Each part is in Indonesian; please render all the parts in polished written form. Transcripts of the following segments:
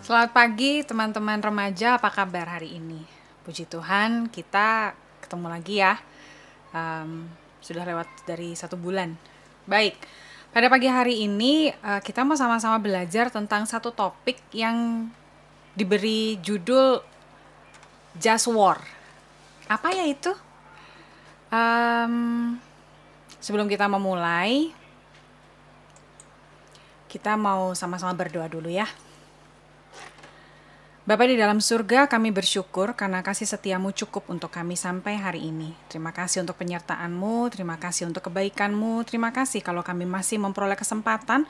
Selamat pagi teman-teman remaja, apa kabar hari ini? Puji Tuhan, kita ketemu lagi ya. Sudah lewat dari 1 bulan. Baik, pada pagi hari ini kita mau sama-sama belajar tentang satu topik yang diberi judul Just War. Apa ya itu? Sebelum kita memulai, kita mau sama-sama berdoa dulu ya. Bapa di dalam surga, kami bersyukur karena kasih setiamu cukup untuk kami sampai hari ini. Terima kasih untuk penyertaan-Mu, terima kasih untuk kebaikan-Mu, terima kasih kalau kami masih memperoleh kesempatan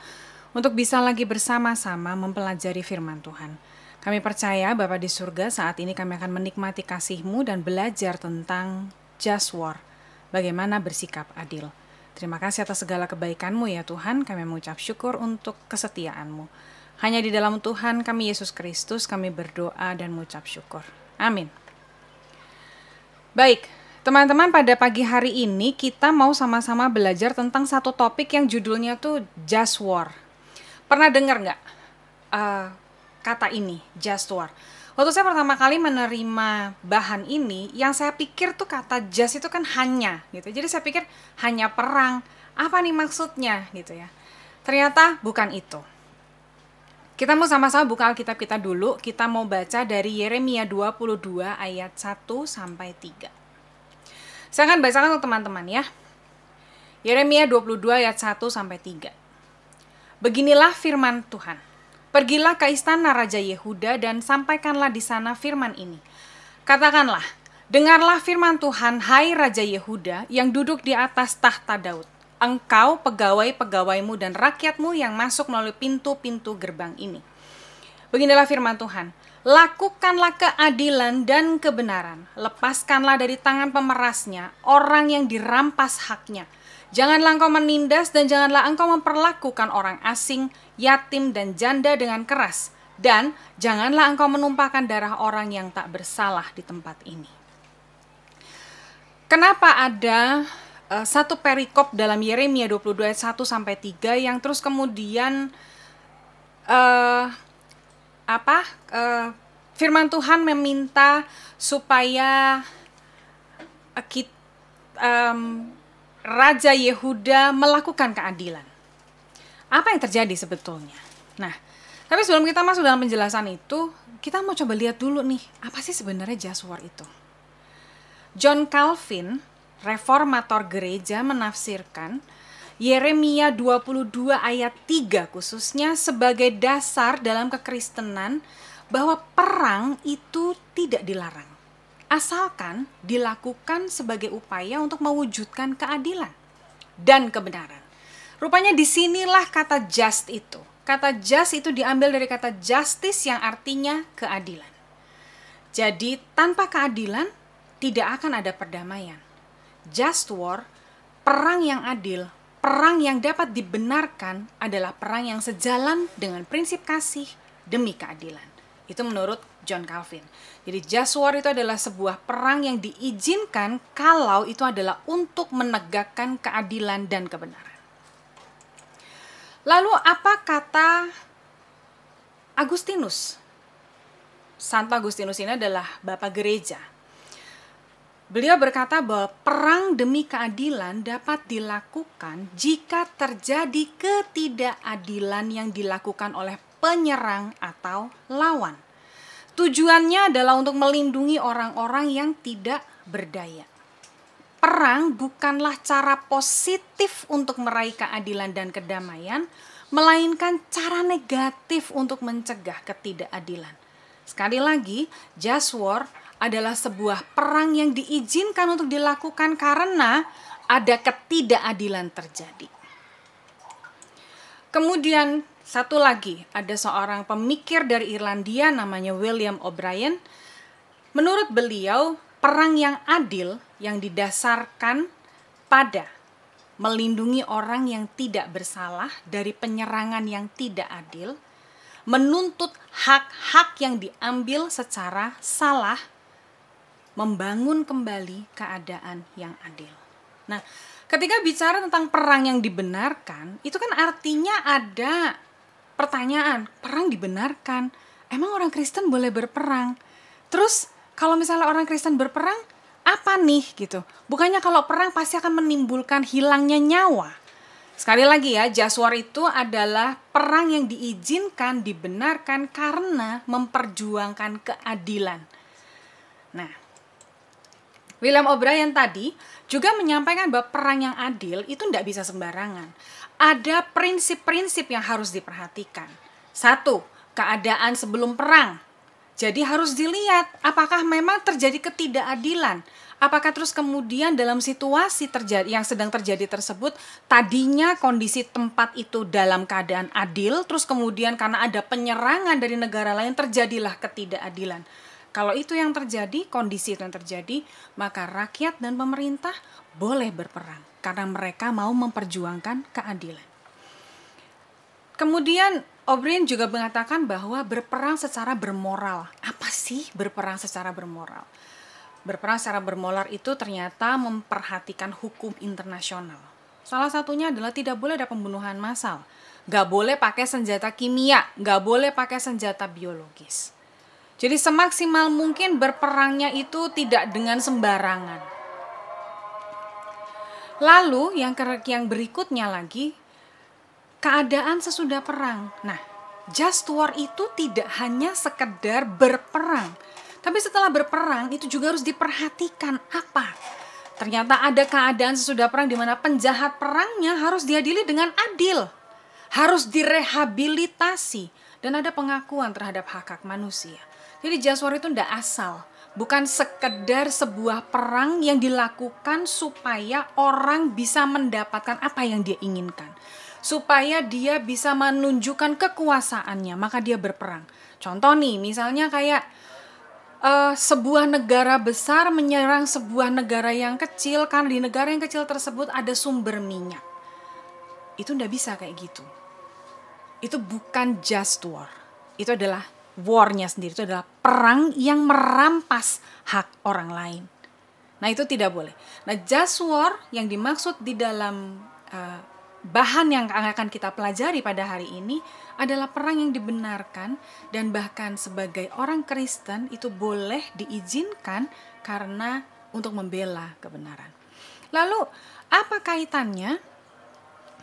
untuk bisa lagi bersama-sama mempelajari firman Tuhan. Kami percaya Bapa di surga, saat ini kami akan menikmati kasih-Mu dan belajar tentang just war, bagaimana bersikap adil. Terima kasih atas segala kebaikan-Mu ya Tuhan, kami mengucap syukur untuk kesetiaan-Mu. Hanya di dalam Tuhan kami Yesus Kristus kami berdoa dan mengucap syukur. Amin. Baik, teman-teman, pada pagi hari ini kita mau sama-sama belajar tentang satu topik yang judulnya tuh just war. Pernah dengar nggak kata ini, just war? Waktu saya pertama kali menerima bahan ini, yang saya pikir tuh kata just itu kan hanya gitu. Jadi saya pikir hanya perang, apa nih maksudnya gitu ya. Ternyata bukan itu. Kita mau sama-sama buka Alkitab kita dulu. Kita mau baca dari Yeremia 22 ayat 1 sampai 3. Saya akan bacakan untuk teman-teman ya. Yeremia 22 ayat 1 sampai 3. Beginilah firman Tuhan. Pergilah ke istana Raja Yehuda dan sampaikanlah di sana firman ini. Katakanlah, dengarlah firman Tuhan, hai Raja Yehuda yang duduk di atas tahta Daud. Engkau, pegawai-pegawaimu dan rakyatmu yang masuk melalui pintu-pintu gerbang ini. Beginilah firman Tuhan. Lakukanlah keadilan dan kebenaran. Lepaskanlah dari tangan pemerasnya orang yang dirampas haknya. Janganlah engkau menindas dan janganlah engkau memperlakukan orang asing, yatim dan janda dengan keras. Dan janganlah engkau menumpahkan darah orang yang tak bersalah di tempat ini. Kenapa ada satu perikop dalam Yeremia 22 ayat 1 sampai 3 yang terus kemudian firman Tuhan meminta supaya Raja Yehuda melakukan keadilan. Apa yang terjadi sebetulnya? Nah, tapi sebelum kita masuk dalam penjelasan itu, kita mau coba lihat dulu nih, apa sih sebenarnya just war itu? John Calvin, reformator gereja, menafsirkan Yeremia 22 ayat 3 khususnya sebagai dasar dalam kekristenan bahwa perang itu tidak dilarang, asalkan dilakukan sebagai upaya untuk mewujudkan keadilan dan kebenaran. Rupanya disinilah kata just itu. Kata just itu diambil dari kata justice yang artinya keadilan. Jadi tanpa keadilan tidak akan ada perdamaian. Just war, perang yang adil, perang yang dapat dibenarkan adalah perang yang sejalan dengan prinsip kasih demi keadilan. Itu menurut John Calvin. Jadi just war itu adalah sebuah perang yang diizinkan kalau itu adalah untuk menegakkan keadilan dan kebenaran. Lalu apa kata Agustinus? Santo Agustinus ini adalah bapak gereja. Beliau berkata bahwa perang demi keadilan dapat dilakukan jika terjadi ketidakadilan yang dilakukan oleh penyerang atau lawan. Tujuannya adalah untuk melindungi orang-orang yang tidak berdaya. Perang bukanlah cara positif untuk meraih keadilan dan kedamaian, melainkan cara negatif untuk mencegah ketidakadilan. Sekali lagi, just war adalah sebuah perang yang diizinkan untuk dilakukan karena ada ketidakadilan terjadi. Kemudian satu lagi, ada seorang pemikir dari Irlandia namanya William O'Brien. Menurut beliau, perang yang adil yang didasarkan pada melindungi orang yang tidak bersalah dari penyerangan yang tidak adil, menuntut hak-hak yang diambil secara salah, membangun kembali keadaan yang adil. Nah, ketika bicara tentang perang yang dibenarkan, itu kan artinya ada pertanyaan, perang dibenarkan, emang orang Kristen boleh berperang? Terus kalau misalnya orang Kristen berperang, apa nih gitu? Bukannya kalau perang pasti akan menimbulkan hilangnya nyawa. Sekali lagi ya, just war itu adalah perang yang diizinkan, dibenarkan karena memperjuangkan keadilan. Nah, William O'Brien tadi juga menyampaikan bahwa perang yang adil itu tidak bisa sembarangan. Ada prinsip-prinsip yang harus diperhatikan. 1, keadaan sebelum perang. Jadi harus dilihat apakah memang terjadi ketidakadilan. Apakah terus kemudian dalam situasi yang sedang terjadi tersebut, tadinya kondisi tempat itu dalam keadaan adil, terus kemudian karena ada penyerangan dari negara lain terjadilah ketidakadilan. Kalau itu yang terjadi, kondisi itu yang terjadi, maka rakyat dan pemerintah boleh berperang karena mereka mau memperjuangkan keadilan. Kemudian O'Brien juga mengatakan bahwa berperang secara bermoral. Apa sih berperang secara bermoral? Berperang secara bermoral itu ternyata memperhatikan hukum internasional. Salah satunya adalah tidak boleh ada pembunuhan massal. Gak boleh pakai senjata kimia, gak boleh pakai senjata biologis. Jadi semaksimal mungkin berperangnya itu tidak dengan sembarangan. Lalu yang berikutnya lagi, keadaan sesudah perang. Nah, just war itu tidak hanya sekedar berperang. Tapi setelah berperang itu juga harus diperhatikan apa. Ternyata ada keadaan sesudah perang di mana penjahat perangnya harus diadili dengan adil. Harus direhabilitasi. Dan ada pengakuan terhadap hak-hak manusia. Jadi just war itu tidak asal. Bukan sekedar sebuah perang yang dilakukan supaya orang bisa mendapatkan apa yang dia inginkan. Supaya dia bisa menunjukkan kekuasaannya, maka dia berperang. Contoh nih, misalnya kayak sebuah negara besar menyerang sebuah negara yang kecil, karena di negara yang kecil tersebut ada sumber minyak. Itu nggak bisa kayak gitu. Itu bukan just war. Itu adalah war-nya sendiri, itu adalah perang yang merampas hak orang lain. Nah, itu tidak boleh. Nah, just war yang dimaksud di dalam bahan yang akan kita pelajari pada hari ini adalah perang yang dibenarkan dan bahkan sebagai orang Kristen itu boleh diizinkan karena untuk membela kebenaran. Lalu apa kaitannya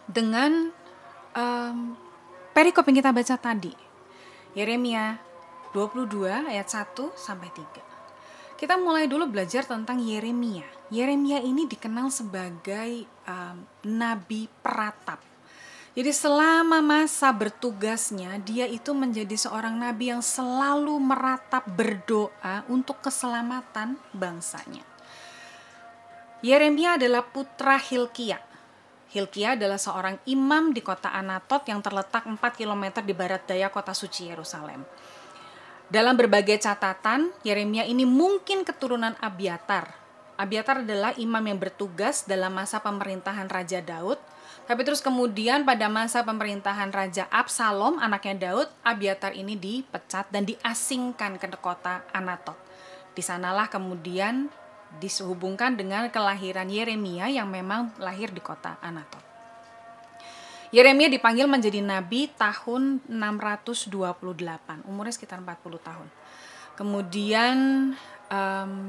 dengan perikop yang kita baca tadi? Yeremia 22 ayat 1 sampai 3. Kita mulai dulu belajar tentang Yeremia. Yeremia ini dikenal sebagai nabi peratap. Jadi selama masa bertugasnya, dia itu menjadi seorang nabi yang selalu meratap berdoa untuk keselamatan bangsanya. Yeremia adalah putra Hilkia. Hilkia adalah seorang imam di kota Anatot yang terletak 4 km di barat daya kota suci Yerusalem. Dalam berbagai catatan, Yeremia ini mungkin keturunan Abiatar. Abiatar adalah imam yang bertugas dalam masa pemerintahan Raja Daud. Tapi terus kemudian pada masa pemerintahan Raja Absalom, anaknya Daud, Abiatar ini dipecat dan diasingkan ke kota Anatot. Di sanalah kemudian dihubungkan dengan kelahiran Yeremia yang memang lahir di kota Anatot. Yeremia dipanggil menjadi nabi tahun 628, umurnya sekitar 40 tahun. Kemudian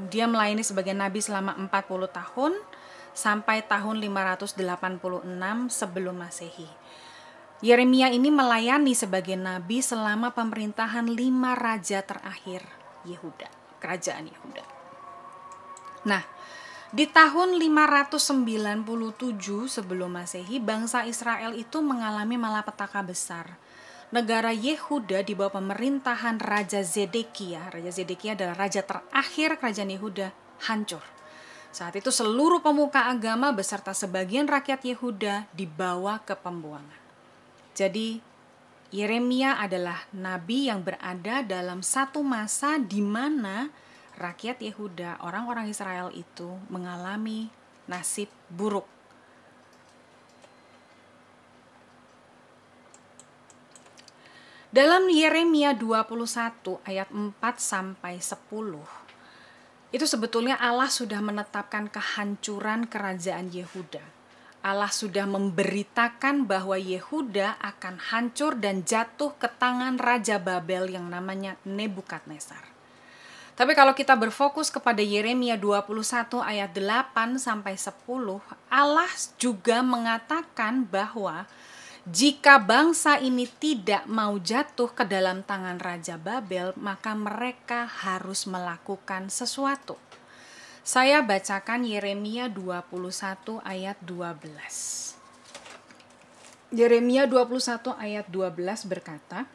dia melayani sebagai nabi selama 40 tahun sampai tahun 586 sebelum Masehi. Yeremia ini melayani sebagai nabi selama pemerintahan 5 raja terakhir Yehuda, kerajaan Yehuda. Nah, di tahun 597 sebelum Masehi, bangsa Israel itu mengalami malapetaka besar. Negara Yehuda di bawah pemerintahan Raja Zedekia. Raja Zedekia adalah raja terakhir kerajaan Yehuda, hancur. Saat itu seluruh pemuka agama beserta sebagian rakyat Yehuda dibawa ke pembuangan. Jadi Yeremia adalah nabi yang berada dalam satu masa di mana rakyat Yehuda, orang-orang Israel itu mengalami nasib buruk. Dalam Yeremia 21 ayat 4 sampai 10, itu sebetulnya Allah sudah menetapkan kehancuran kerajaan Yehuda. Allah sudah memberitakan bahwa Yehuda akan hancur dan jatuh ke tangan Raja Babel yang namanya Nebukadnezar. Tapi kalau kita berfokus kepada Yeremia 21 ayat 8 sampai 10, Allah juga mengatakan bahwa jika bangsa ini tidak mau jatuh ke dalam tangan Raja Babel, maka mereka harus melakukan sesuatu. Saya bacakan Yeremia 21 ayat 12. Yeremia 21 ayat 12 berkata,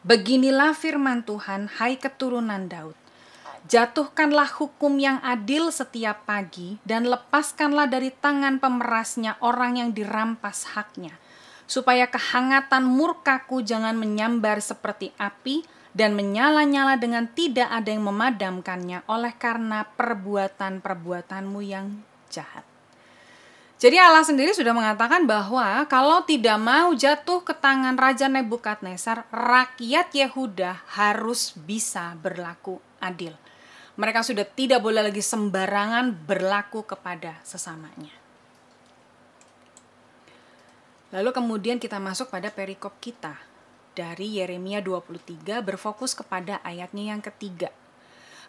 "Beginilah firman Tuhan, hai keturunan Daud. Jatuhkanlah hukum yang adil setiap pagi dan lepaskanlah dari tangan pemerasnya orang yang dirampas haknya, supaya kehangatan murkaku jangan menyambar seperti api dan menyala-nyala dengan tidak ada yang memadamkannya oleh karena perbuatan-perbuatanmu yang jahat." Jadi Allah sendiri sudah mengatakan bahwa kalau tidak mau jatuh ke tangan Raja Nebukadnezar, rakyat Yehuda harus bisa berlaku adil. Mereka sudah tidak boleh lagi sembarangan berlaku kepada sesamanya. Lalu kemudian kita masuk pada perikop kita. Dari Yeremia 23 berfokus kepada ayatnya yang ketiga.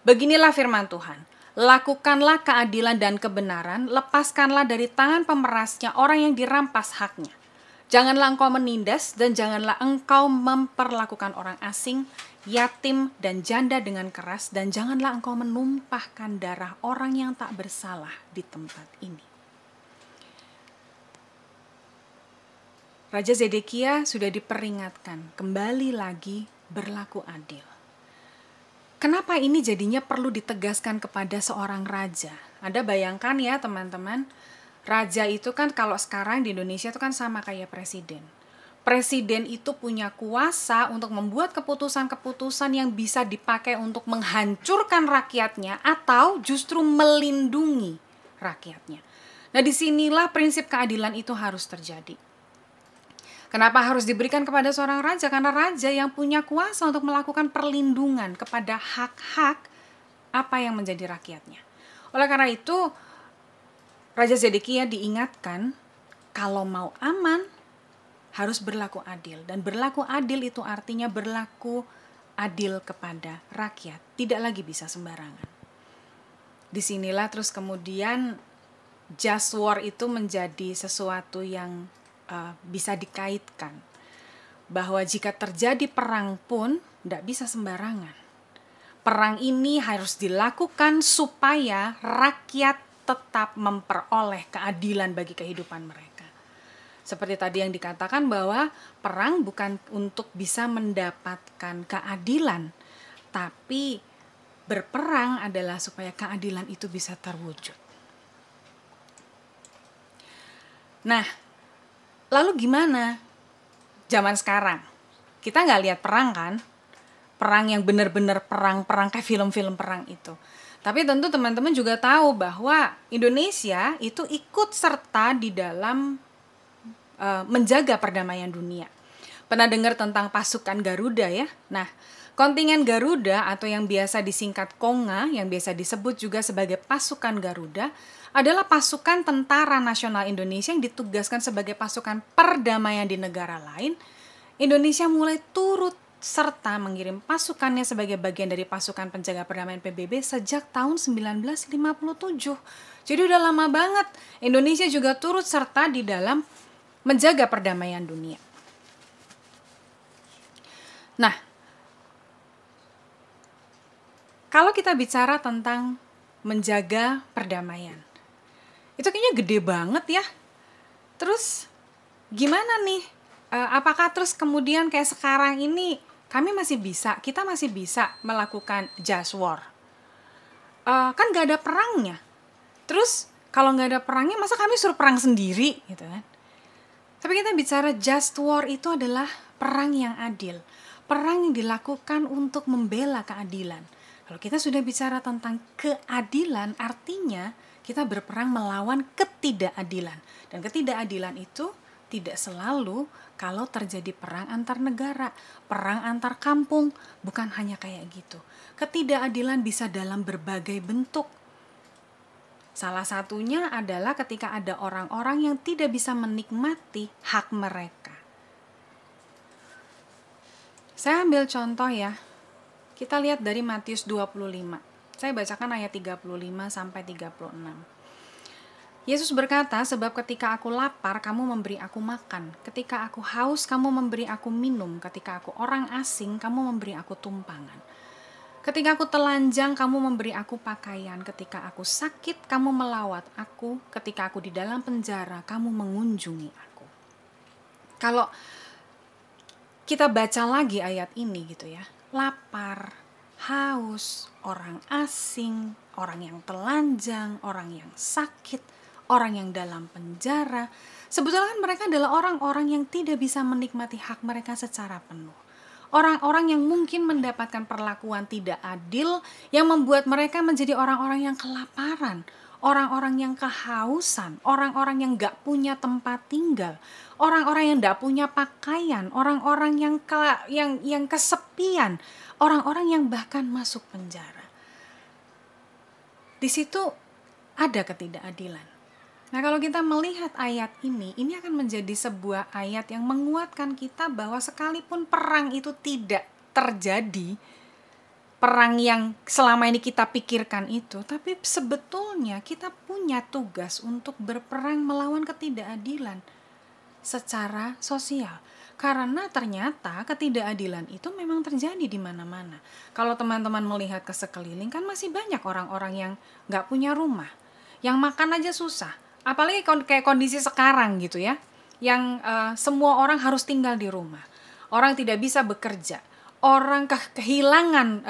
Beginilah firman Tuhan. Lakukanlah keadilan dan kebenaran, lepaskanlah dari tangan pemerasnya orang yang dirampas haknya. Janganlah engkau menindas dan janganlah engkau memperlakukan orang asing, yatim dan janda dengan keras, dan janganlah engkau menumpahkan darah orang yang tak bersalah di tempat ini. Raja Zedekia sudah diperingatkan kembali lagi berlaku adil. Kenapa ini jadinya perlu ditegaskan kepada seorang raja? Anda bayangkan ya teman-teman, raja itu kan kalau sekarang di Indonesia itu kan sama kayak presiden. Presiden itu punya kuasa untuk membuat keputusan-keputusan yang bisa dipakai untuk menghancurkan rakyatnya atau justru melindungi rakyatnya. Nah, disinilah prinsip keadilan itu harus terjadi. Kenapa harus diberikan kepada seorang raja? Karena raja yang punya kuasa untuk melakukan perlindungan kepada hak-hak apa yang menjadi rakyatnya. Oleh karena itu, Raja Zedekia diingatkan kalau mau aman harus berlaku adil. Dan berlaku adil itu artinya berlaku adil kepada rakyat. Tidak lagi bisa sembarangan. Disinilah terus kemudian just war itu menjadi sesuatu yang bisa dikaitkan bahwa jika terjadi perang pun tidak bisa sembarangan. Perang ini harus dilakukan supaya rakyat tetap memperoleh keadilan bagi kehidupan mereka. Seperti tadi yang dikatakan bahwa perang bukan untuk bisa mendapatkan keadilan, tapi berperang adalah supaya keadilan itu bisa terwujud. Nah, lalu gimana zaman sekarang? Kita nggak lihat perang kan? Perang yang benar-benar perang kayak film-film perang itu. Tapi tentu teman-teman juga tahu bahwa Indonesia itu ikut serta di dalam menjaga perdamaian dunia. Pernah dengar tentang pasukan Garuda ya? Nah, kontingen Garuda atau yang biasa disingkat KONGA, yang biasa disebut juga sebagai pasukan Garuda, adalah pasukan Tentara Nasional Indonesia yang ditugaskan sebagai pasukan perdamaian di negara lain. Indonesia mulai turut serta mengirim pasukannya sebagai bagian dari pasukan penjaga perdamaian PBB sejak tahun 1957. Jadi udah lama banget Indonesia juga turut serta di dalam menjaga perdamaian dunia. Nah, kalau kita bicara tentang menjaga perdamaian, itu kayaknya gede banget ya. Terus gimana nih? Apakah terus kemudian kayak sekarang ini kita masih bisa melakukan just war? Kan gak ada perangnya. Terus kalau gak ada perangnya masa kami suruh perang sendiri gitu kan? Tapi kita bicara just war itu adalah perang yang adil. Perang yang dilakukan untuk membela keadilan. Kalau kita sudah bicara tentang keadilan, artinya kita berperang melawan ketidakadilan. Dan ketidakadilan itu tidak selalu kalau terjadi perang antar negara, perang antar kampung, bukan hanya kayak gitu. Ketidakadilan bisa dalam berbagai bentuk. Salah satunya adalah ketika ada orang-orang yang tidak bisa menikmati hak mereka. Saya ambil contoh ya. Kita lihat dari Matius 25. Saya bacakan ayat 35 sampai 36. Yesus berkata, sebab ketika aku lapar, kamu memberi aku makan. Ketika aku haus, kamu memberi aku minum. Ketika aku orang asing, kamu memberi aku tumpangan. Ketika aku telanjang, kamu memberi aku pakaian. Ketika aku sakit, kamu melawat aku. Ketika aku di dalam penjara, kamu mengunjungi aku. Kalau kita baca lagi ayat ini gitu ya. Lapar, haus, orang asing, orang yang telanjang, orang yang sakit, orang yang dalam penjara. Sebetulnya kan mereka adalah orang-orang yang tidak bisa menikmati hak mereka secara penuh. Orang-orang yang mungkin mendapatkan perlakuan tidak adil yang membuat mereka menjadi orang-orang yang kelaparan, orang-orang yang kehausan, orang-orang yang gak punya tempat tinggal, orang-orang yang gak punya pakaian, orang-orang yang kesepian, orang-orang yang bahkan masuk penjara. Di situ ada ketidakadilan. Nah, kalau kita melihat ayat ini akan menjadi sebuah ayat yang menguatkan kita bahwa sekalipun perang itu tidak terjadi, perang yang selama ini kita pikirkan itu, tapi sebetulnya kita punya tugas untuk berperang melawan ketidakadilan secara sosial. Karena ternyata ketidakadilan itu memang terjadi di mana-mana. Kalau teman-teman melihat ke sekeliling, kan masih banyak orang-orang yang gak punya rumah, yang makan aja susah. Apalagi kayak kondisi sekarang gitu ya, yang semua orang harus tinggal di rumah, orang tidak bisa bekerja, orang kehilangan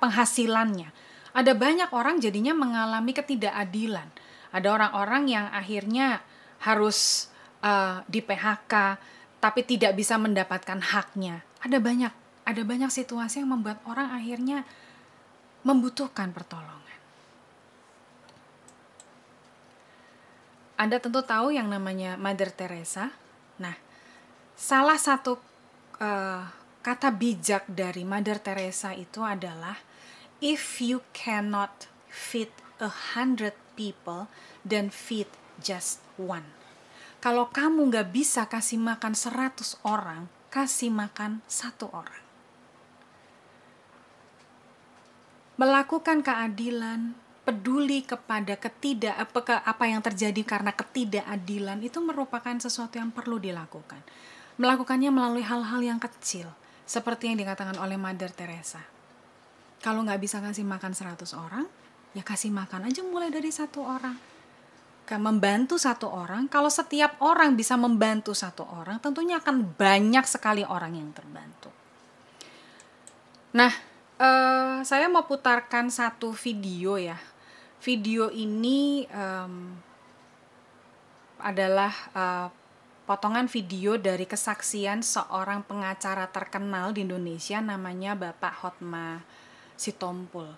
penghasilannya. Ada banyak orang jadinya mengalami ketidakadilan. Ada orang-orang yang akhirnya harus di PHK, tapi tidak bisa mendapatkan haknya. Ada banyak situasi yang membuat orang akhirnya membutuhkan pertolongan. Anda tentu tahu yang namanya Mother Teresa. Nah, salah satu kata bijak dari Mother Teresa itu adalah, if you cannot feed 100 people, then feed just one. Kalau kamu gak bisa kasih makan 100 orang, kasih makan 1 orang. Melakukan keadilan, peduli kepada apa yang terjadi karena ketidakadilan itu merupakan sesuatu yang perlu dilakukan. Melakukannya melalui hal-hal yang kecil, seperti yang dikatakan oleh Mother Teresa. Kalau nggak bisa kasih makan 100 orang, ya kasih makan aja mulai dari 1 orang. Membantu 1 orang, kalau setiap orang bisa membantu 1 orang, tentunya akan banyak sekali orang yang terbantu. Nah, saya mau putarkan satu video ya. Video ini adalah potongan video dari kesaksian seorang pengacara terkenal di Indonesia, namanya Bapak Hotma Sitompul.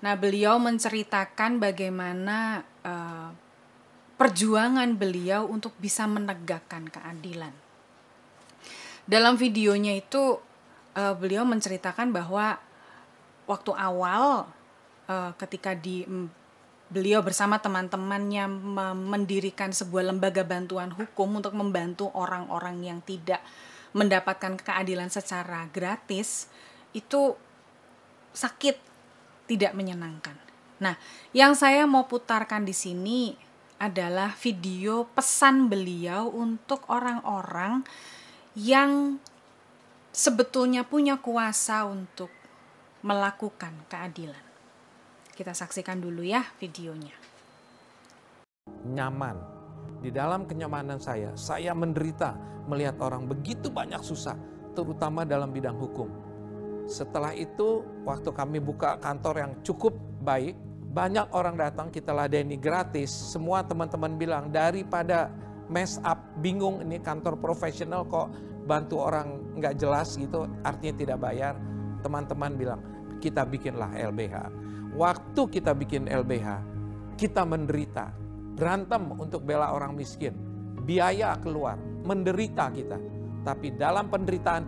Nah, beliau menceritakan bagaimana perjuangan beliau untuk bisa menegakkan keadilan. Dalam videonya itu beliau menceritakan bahwa waktu awal ketika beliau bersama teman-temannya mendirikan sebuah lembaga bantuan hukum untuk membantu orang-orang yang tidak mendapatkan keadilan secara gratis, itu sakit, tidak menyenangkan. Nah, yang saya mau putarkan di sini adalah video pesan beliau untuk orang-orang yang sebetulnya punya kuasa untuk melakukan keadilan. Kita saksikan dulu ya videonya. Nyaman. Di dalam kenyamanan saya menderita melihat orang begitu banyak susah, terutama dalam bidang hukum. Setelah itu, waktu kami buka kantor yang cukup baik, banyak orang datang, kita ladeni gratis. Semua teman-teman bilang, daripada mess up, bingung ini kantor profesional kok bantu orang nggak jelas gitu, artinya tidak bayar. Teman-teman bilang, kita bikinlah LBH. Waktu kita bikin LBH, kita menderita, berantem untuk bela orang miskin, biaya keluar, menderita kita. Tapi dalam penderitaan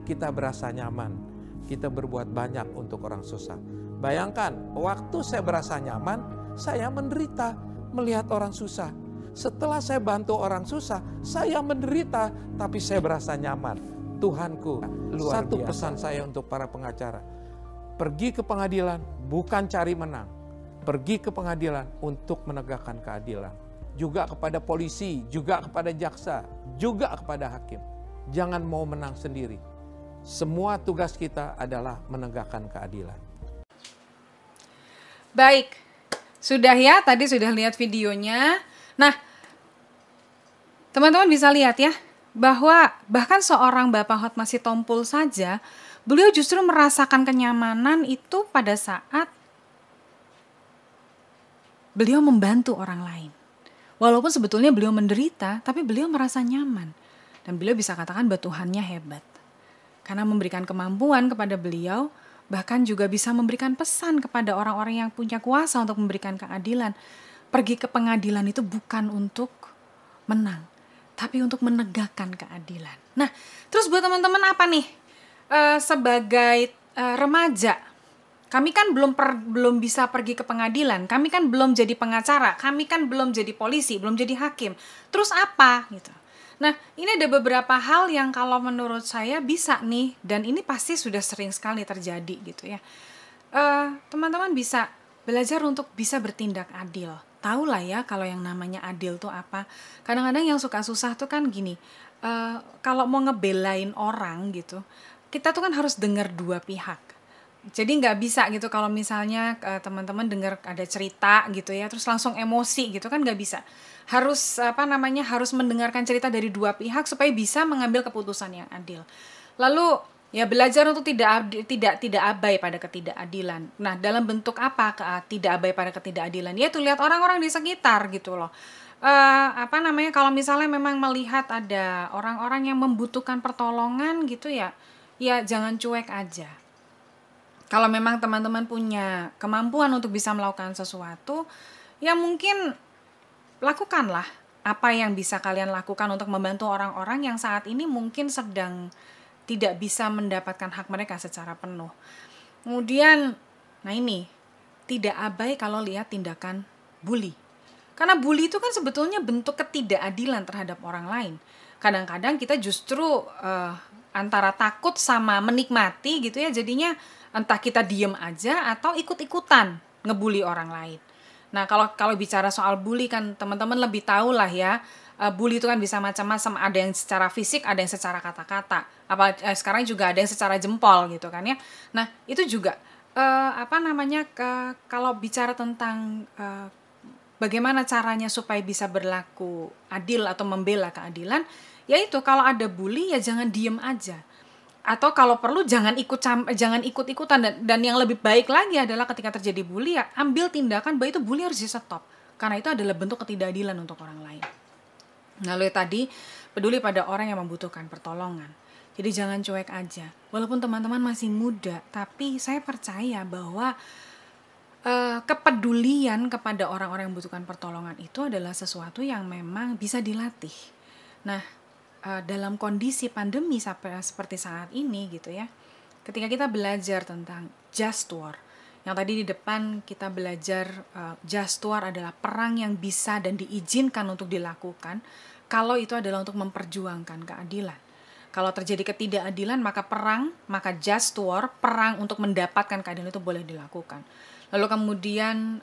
kita berasa nyaman, kita berbuat banyak untuk orang susah. Bayangkan, waktu saya berasa nyaman, saya menderita melihat orang susah. Setelah saya bantu orang susah, saya menderita, tapi saya berasa nyaman. Tuhanku, Luar satu biasa. pesan saya untuk para pengacara. Pergi ke pengadilan bukan cari menang. Pergi ke pengadilan untuk menegakkan keadilan. Juga kepada polisi, juga kepada jaksa, juga kepada hakim. Jangan mau menang sendiri. Semua tugas kita adalah menegakkan keadilan. Baik, sudah ya, tadi sudah lihat videonya. Nah, teman-teman bisa lihat ya, bahwa bahkan seorang Bapak Hotma Sitompul saja, beliau justru merasakan kenyamanan itu pada saat beliau membantu orang lain. Walaupun sebetulnya beliau menderita, tapi beliau merasa nyaman. Dan beliau bisa katakan bahwa Tuhannya hebat. Karena memberikan kemampuan kepada beliau, bahkan juga bisa memberikan pesan kepada orang-orang yang punya kuasa untuk memberikan keadilan. Pergi ke pengadilan itu bukan untuk menang, tapi untuk menegakkan keadilan. Nah, terus buat teman-teman apa nih? Sebagai remaja, kami kan belum bisa pergi ke pengadilan, kami kan belum jadi pengacara, kami kan belum jadi polisi, belum jadi hakim. Terus apa gitu? Nah, ini ada beberapa hal yang kalau menurut saya bisa nih, dan ini pasti sudah sering sekali terjadi gitu ya. Teman-teman bisa belajar untuk bisa bertindak adil. Tahu lah ya kalau yang namanya adil tuh apa. Kadang-kadang yang suka susah tuh kan gini, kalau mau ngebelain orang gitu, kita tuh kan harus dengar dua pihak. Jadi nggak bisa gitu kalau misalnya teman-teman dengar ada cerita gitu ya, terus langsung emosi gitu kan nggak bisa. Harus harus mendengarkan cerita dari dua pihak supaya bisa mengambil keputusan yang adil. Lalu ya belajar untuk tidak abai pada ketidakadilan. Nah, dalam bentuk apa tidak abai pada ketidakadilan? Yaitu lihat orang-orang di sekitar gitu loh. Kalau misalnya memang melihat ada orang-orang yang membutuhkan pertolongan gitu ya jangan cuek aja. Kalau memang teman-teman punya kemampuan untuk bisa melakukan sesuatu, ya mungkin lakukanlah apa yang bisa kalian lakukan untuk membantu orang-orang yang saat ini mungkin sedang tidak bisa mendapatkan hak mereka secara penuh. Kemudian, nah ini, tidak abai kalau lihat tindakan bully. Karena bully itu kan sebetulnya bentuk ketidakadilan terhadap orang lain. Kadang-kadang kita justru antara takut sama menikmati gitu ya, jadinya entah kita diem aja atau ikut-ikutan ngebully orang lain. Nah, kalau bicara soal bully kan teman-teman lebih tahu lah ya. Bully itu kan bisa macam-macam, ada yang secara fisik, ada yang secara kata-kata. Sekarang juga ada yang secara jempol gitu kan ya. Nah, itu juga kalau bicara tentang bagaimana caranya supaya bisa berlaku adil atau membela keadilan, yaitu kalau ada bully ya jangan diem aja. Atau kalau perlu jangan ikut-ikutan, dan yang lebih baik lagi adalah ketika terjadi bully ya ambil tindakan bahwa itu bully harus di stop, karena itu adalah bentuk ketidakadilan untuk orang lain. Lalu tadi peduli pada orang yang membutuhkan pertolongan. Jadi jangan cuek aja. Walaupun teman-teman masih muda, tapi saya percaya bahwa kepedulian kepada orang-orang yang membutuhkan pertolongan itu adalah sesuatu yang memang bisa dilatih. Nah, dalam kondisi pandemi seperti saat ini gitu ya, ketika kita belajar tentang just war, yang tadi di depan kita belajar just war adalah perang yang bisa dan diizinkan untuk dilakukan kalau itu adalah untuk memperjuangkan keadilan. Kalau terjadi ketidakadilan maka just war, perang untuk mendapatkan keadilan itu boleh dilakukan. Lalu kemudian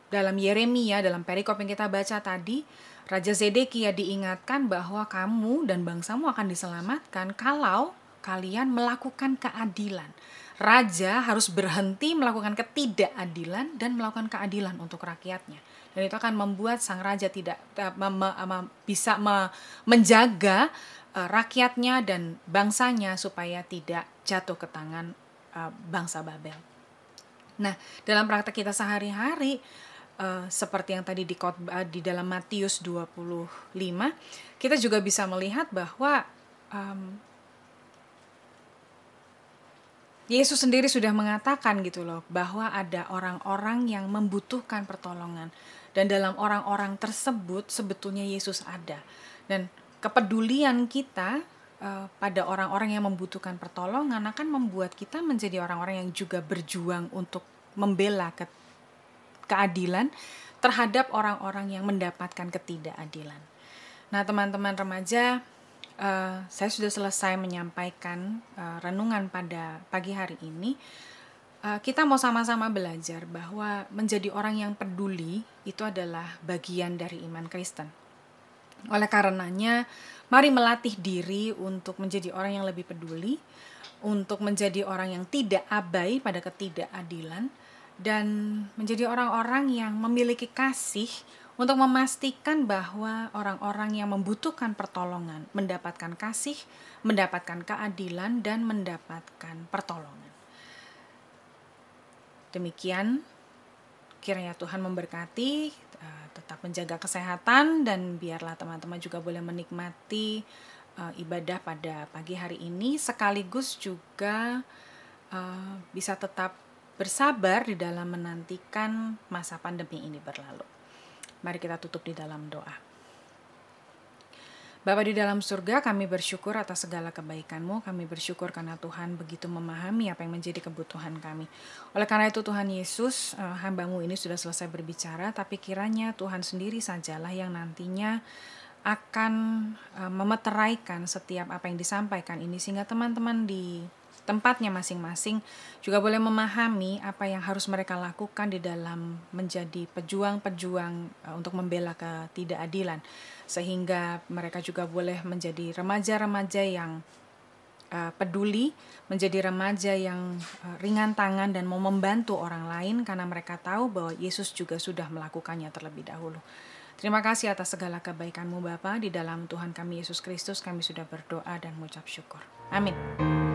dalam Yeremia, dalam perikop yang kita baca tadi, Raja Zedekia diingatkan bahwa kamu dan bangsamu akan diselamatkan kalau kalian melakukan keadilan. Raja harus berhenti melakukan ketidakadilan dan melakukan keadilan untuk rakyatnya. Dan itu akan membuat sang raja tidak bisa menjaga rakyatnya dan bangsanya supaya tidak jatuh ke tangan bangsa Babel. Nah, dalam praktek kita sehari-hari, seperti yang tadi di dalam Matius 25, kita juga bisa melihat bahwa Yesus sendiri sudah mengatakan gitu loh, bahwa ada orang-orang yang membutuhkan pertolongan, dan dalam orang-orang tersebut sebetulnya Yesus ada. Dan kepedulian kita pada orang-orang yang membutuhkan pertolongan akan membuat kita menjadi orang-orang yang juga berjuang untuk membela keadilan terhadap orang-orang yang mendapatkan ketidakadilan. Nah, teman-teman remaja, saya sudah selesai menyampaikan renungan pada pagi hari ini. Kita mau sama-sama belajar bahwa menjadi orang yang peduli itu adalah bagian dari iman Kristen. Oleh karenanya, mari melatih diri untuk menjadi orang yang lebih peduli, untuk menjadi orang yang tidak abai pada ketidakadilan, dan menjadi orang-orang yang memiliki kasih untuk memastikan bahwa orang-orang yang membutuhkan pertolongan mendapatkan kasih, mendapatkan keadilan, dan mendapatkan pertolongan. Demikian, kiranya Tuhan memberkati, tetap menjaga kesehatan, dan biarlah teman-teman juga boleh menikmati ibadah pada pagi hari ini, sekaligus juga bisa tetap bersabar di dalam menantikan masa pandemi ini berlalu. Mari kita tutup di dalam doa. Bapa di dalam surga, kami bersyukur atas segala kebaikan-Mu. Kami bersyukur karena Tuhan begitu memahami apa yang menjadi kebutuhan kami. Oleh karena itu Tuhan Yesus, hamba-Mu ini sudah selesai berbicara, tapi kiranya Tuhan sendiri sajalah yang nantinya akan memeteraikan setiap apa yang disampaikan ini, sehingga teman-teman di tempatnya masing-masing juga boleh memahami apa yang harus mereka lakukan di dalam menjadi pejuang-pejuang untuk membela ketidakadilan, sehingga mereka juga boleh menjadi remaja-remaja yang peduli, menjadi remaja yang ringan tangan dan mau membantu orang lain karena mereka tahu bahwa Yesus juga sudah melakukannya terlebih dahulu. Terima kasih atas segala kebaikan-Mu Bapa. Di dalam Tuhan kami Yesus Kristus kami sudah berdoa dan mengucap syukur. Amin.